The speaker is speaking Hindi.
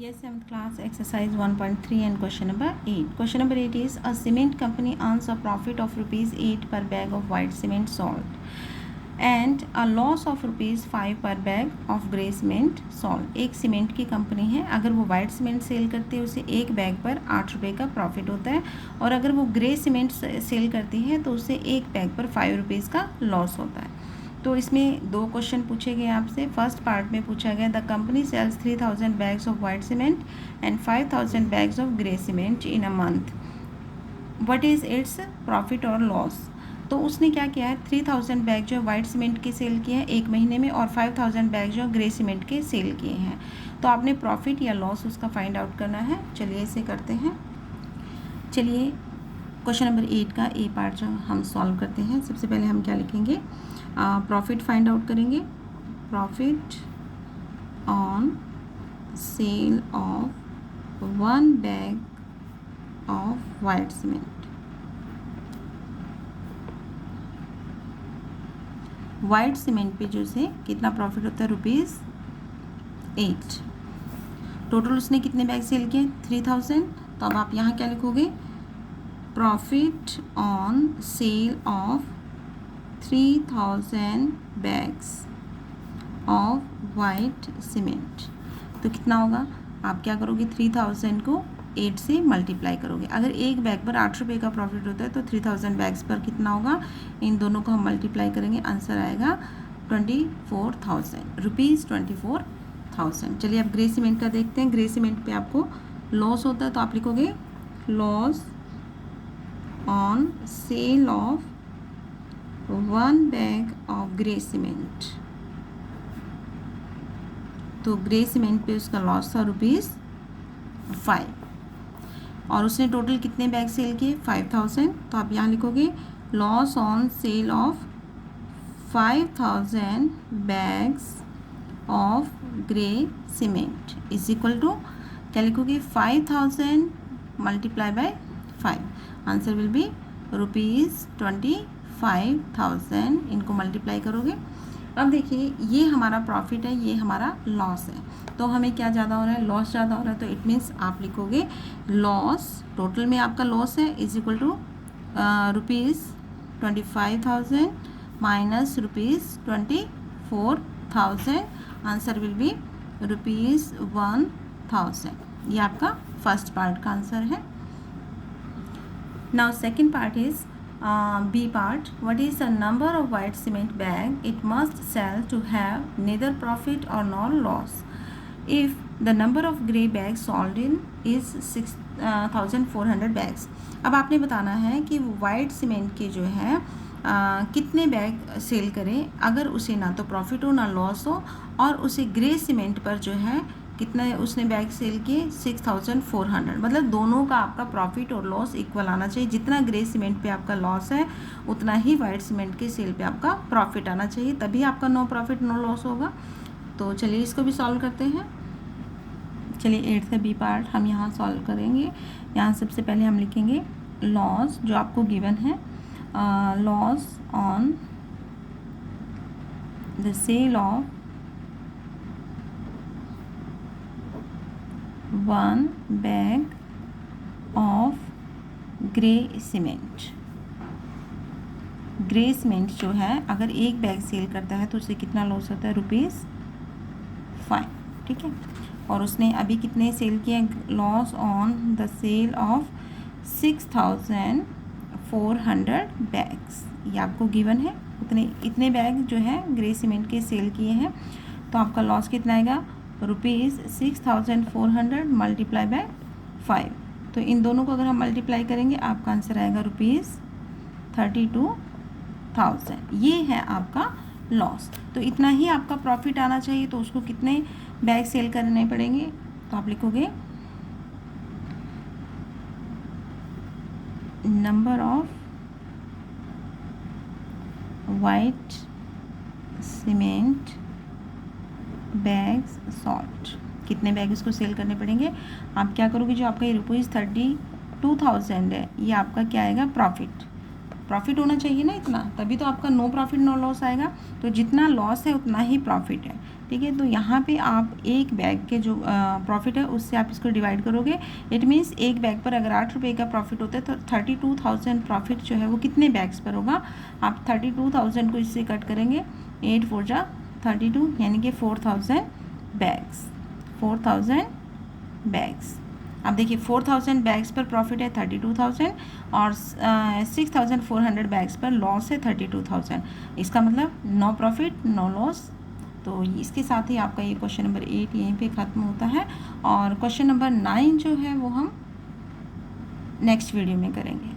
Yes, 7th class exercise 1.3 and question number 8. Question number 8 is a cement company earns a profit of rupees 8 per bag of white cement salt and a loss of rupees 5 per bag of grey cement salt. एक सीमेंट की कंपनी है, अगर वो वाइट सीमेंट सेल करती है उसे एक बैग पर 8 रुपये का प्रॉफिट होता है और अगर वो ग्रे सीमेंट सेल करती है तो उसे एक बैग पर 5 रुपीज़ का लॉस होता है। तो इसमें दो क्वेश्चन पूछे गए आपसे। फर्स्ट पार्ट में पूछा गया the company sells 3000 bags of white cement and 5000 bags of grey cement in a month, what is its profit और लॉस। तो उसने क्या किया है, 3000 बैग जो वाइट सीमेंट के सेल किए हैं एक महीने में और 5000 बैग जो ग्रे सीमेंट के सेल किए हैं। तो आपने प्रॉफिट या लॉस उसका फाइंड आउट करना है। चलिए इसे करते हैं। चलिए क्वेश्चन नंबर 8 का ए पार्ट जो हम सॉल्व करते हैं। सबसे पहले हम क्या लिखेंगे, प्रॉफिट फाइंड आउट करेंगे। Profit on sale of 1 bag of white cement. White cement पे जो से कितना प्रॉफिट होता है, रुपीज़ 8। टोटल उसने कितने बैग सेल किए, 3000। तो अब आप यहाँ क्या लिखोगे, profit on sale of 3000 bags of white cement. तो कितना होगा, आप क्या करोगे, 3000 को 8 से मल्टीप्लाई करोगे। अगर एक बैग पर 8 रुपये का प्रॉफिट होता है तो 3000 बैग्स पर कितना होगा, इन दोनों को हम मल्टीप्लाई करेंगे, आंसर आएगा 24,000 रुपीज़, 24,000। चलिए अब ग्रे सीमेंट का देखते हैं। ग्रे सीमेंट पे आपको लॉस होता है तो आप लिखोगे loss on sale of 1 bag of grey cement. तो ग्रे सीमेंट पे उसका लॉस था रुपीज़ 5 और उसने टोटल कितने बैग सेल किए, 5000। तो आप यहाँ लिखोगे loss on sale of 5000 bags of grey cement is equal to क्या लिखोगे, 5000 multiply by 5, answer will be rupees 25,000। इनको मल्टीप्लाई करोगे। अब देखिए ये हमारा प्रॉफिट है, ये हमारा लॉस है। तो हमें क्या ज़्यादा हो रहा है, लॉस ज़्यादा हो रहा है। तो इट मीन्स आप लिखोगे लॉस, टोटल में आपका लॉस है is equal to rupees 25,000 minus rupees 24,000, answer will be rupees 1000। ये आपका फर्स्ट पार्ट का आंसर है। Now second part is B part, what is the number of white cement bag it must sell to have neither profit or nor loss if the number of grey bags sold in is 6,400 bags। अब आपने बताना है कि वाइट सीमेंट के जो है कितने बैग सेल करें अगर उसे ना तो प्रॉफिट हो ना लॉस हो, और उसे ग्रे सीमेंट पर जो है कितना उसने बैग सेल किए, 6,400। मतलब दोनों का आपका प्रॉफिट और लॉस इक्वल आना चाहिए। जितना ग्रे सीमेंट पे आपका लॉस है उतना ही वाइट सीमेंट के सेल पे आपका प्रॉफिट आना चाहिए, तभी आपका नो प्रॉफिट नो लॉस होगा। तो चलिए इसको भी सॉल्व करते हैं। चलिए 8th का बी पार्ट हम यहाँ सॉल्व करेंगे। यहाँ सबसे पहले हम लिखेंगे लॉस जो आपको गिवन है, loss on the sale of 1 bag of grey cement. Grey cement जो है अगर एक बैग सेल करता है तो उसे कितना लॉस होता है, रुपीज़ 5, ठीक है। और उसने अभी कितने सेल किए, loss on the sale of 6,400 bags, ये आपको गिवन है। इतने बैग जो है ग्रे सीमेंट के सेल किए हैं, तो आपका लॉस कितना आएगा, रुपीज़ 6,400 मल्टीप्लाई बाय 5। तो इन दोनों को अगर हम मल्टीप्लाई करेंगे आपका आंसर आएगा रुपीज़ 32,000। ये है आपका लॉस। तो इतना ही आपका प्रॉफिट आना चाहिए, तो उसको कितने बैग सेल करने पड़ेंगे, तो आप लिखोगे number of white cement bags salt, कितने बैग इसको सेल करने पड़ेंगे। आप क्या करोगे, जो आपका ये रुपीज़ 32,000 है ये आपका क्या आएगा, प्रॉफिट। प्रॉफिट होना चाहिए ना इतना, तभी तो आपका नो प्रॉफिट नो लॉस आएगा। तो जितना लॉस है उतना ही प्रॉफिट है, ठीक है। तो यहाँ पे आप एक बैग के जो प्रॉफिट है उससे आप इसको डिवाइड करोगे। इट मीन्स एक बैग पर अगर 8 रुपये का प्रॉफिट होता है तो 32,000 प्रॉफिट जो है वो कितने बैग्स पर होगा। आप 32,000 को इससे कट करेंगे, 8 4 जा 32, यानी कि 4,000 बैग्स, 4,000 बैग्स। अब देखिए 4,000 बैग्स पर प्रॉफिट है 32,000 और 6,400 बैग्स पर लॉस है 32,000। इसका मतलब नो प्रॉफिट नो लॉस। तो इसके साथ ही आपका ये क्वेश्चन नंबर 8 यहीं पे ख़त्म होता है, और क्वेश्चन नंबर 9 जो है वो हम नेक्स्ट वीडियो में करेंगे।